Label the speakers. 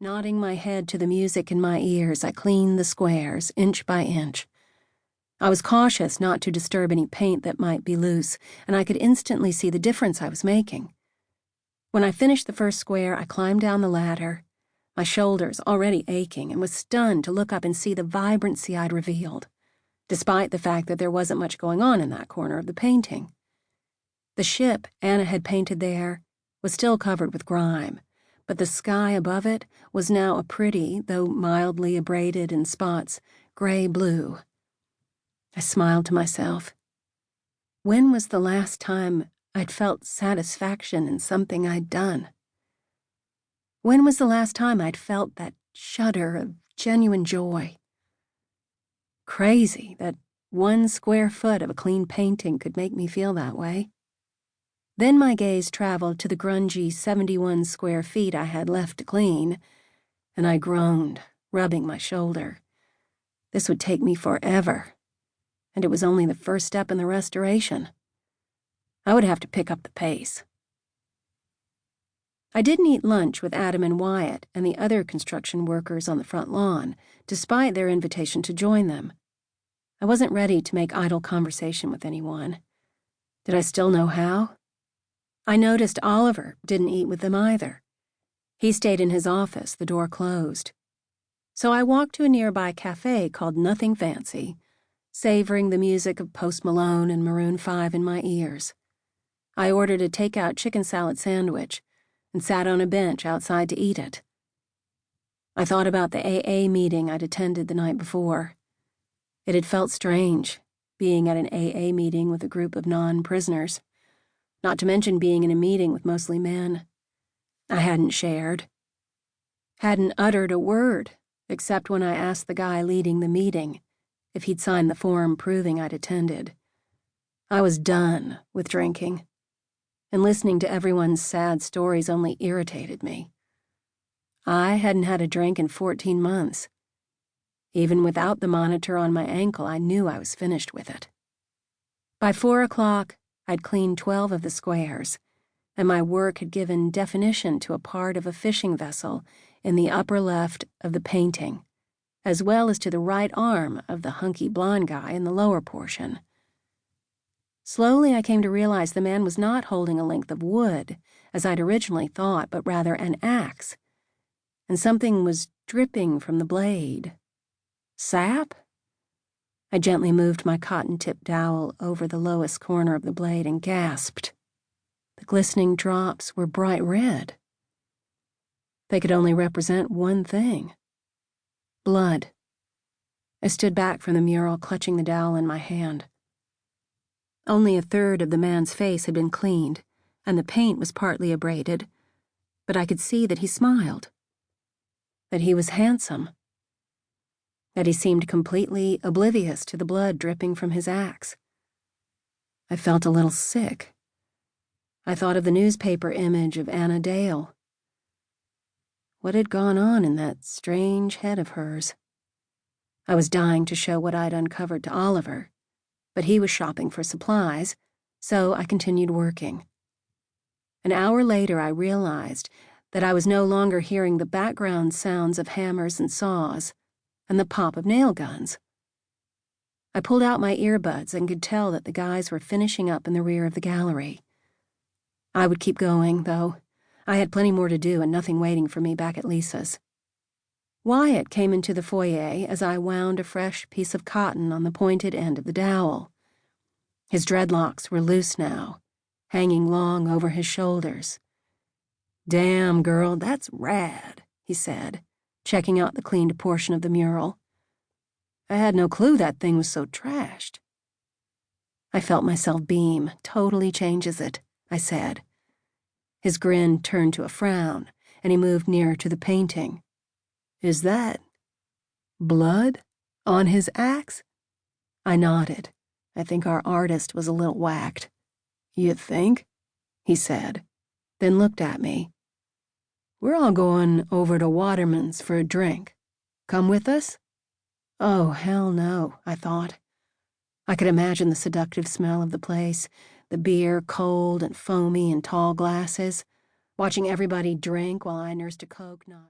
Speaker 1: Nodding my head to the music in my ears, I cleaned the squares, inch by inch. I was cautious not to disturb any paint that might be loose, and I could instantly see the difference I was making. When I finished the first square, I climbed down the ladder, my shoulders already aching, and was stunned to look up and see the vibrancy I'd revealed, despite the fact that there wasn't much going on in that corner of the painting. The ship Anna had painted there was still covered with grime, but the sky above it was now a pretty, though mildly abraded in spots, gray-blue. I smiled to myself. When was the last time I'd felt satisfaction in something I'd done? When was the last time I'd felt that shudder of genuine joy? Crazy that 1 square foot of a clean painting could make me feel that way. Then my gaze traveled to the grungy 71 square feet I had left to clean, and I groaned, rubbing my shoulder. This would take me forever, and it was only the first step in the restoration. I would have to pick up the pace. I didn't eat lunch with Adam and Wyatt and the other construction workers on the front lawn, despite their invitation to join them. I wasn't ready to make idle conversation with anyone. Did I still know how? I noticed Oliver didn't eat with them either. He stayed in his office, the door closed. So I walked to a nearby cafe called Nothing Fancy, savoring the music of Post Malone and Maroon 5 in my ears. I ordered a takeout chicken salad sandwich and sat on a bench outside to eat it. I thought about the AA meeting I'd attended the night before. It had felt strange, being at an AA meeting with a group of non-prisoners. Not to mention being in a meeting with mostly men. I hadn't shared. Hadn't uttered a word, except when I asked the guy leading the meeting if he'd signed the form proving I'd attended. I was done with drinking, and listening to everyone's sad stories only irritated me. I hadn't had a drink in 14 months. Even without the monitor on my ankle, I knew I was finished with it. By 4 o'clock, I'd cleaned 12 of the squares, and my work had given definition to a part of a fishing vessel in the upper left of the painting, as well as to the right arm of the hunky blonde guy in the lower portion. Slowly I came to realize the man was not holding a length of wood, as I'd originally thought, but rather an axe, and something was dripping from the blade. Sap? I gently moved my cotton-tipped dowel over the lowest corner of the blade and gasped. The glistening drops were bright red. They could only represent one thing: blood. I stood back from the mural, clutching the dowel in my hand. Only a third of the man's face had been cleaned, and the paint was partly abraded, but I could see that he smiled, that he was handsome, that he seemed completely oblivious to the blood dripping from his axe. I felt a little sick. I thought of the newspaper image of Anna Dale. What had gone on in that strange head of hers? I was dying to show what I'd uncovered to Oliver, but he was shopping for supplies, so I continued working. An hour later, I realized that I was no longer hearing the background sounds of hammers and saws and the pop of nail guns. I pulled out my earbuds and could tell that the guys were finishing up in the rear of the gallery. I would keep going, though. I had plenty more to do and nothing waiting for me back at Lisa's. Wyatt came into the foyer as I wound a fresh piece of cotton on the pointed end of the dowel. His dreadlocks were loose now, hanging long over his shoulders. "Damn, girl, that's rad," he said, checking out the cleaned portion of the mural. "I had no clue that thing was so trashed." I felt myself beam. "Totally changes it," I said. His grin turned to a frown, and he moved nearer to the painting. "Is that blood on his axe?" I nodded. I think our artist was a little whacked. "You think?" he said, then looked at me. "We're all going over to Waterman's for a drink. Come with us?" Oh, hell no, I thought. I could imagine the seductive smell of the place, the beer cold and foamy in tall glasses, watching everybody drink while I nursed a Coke, not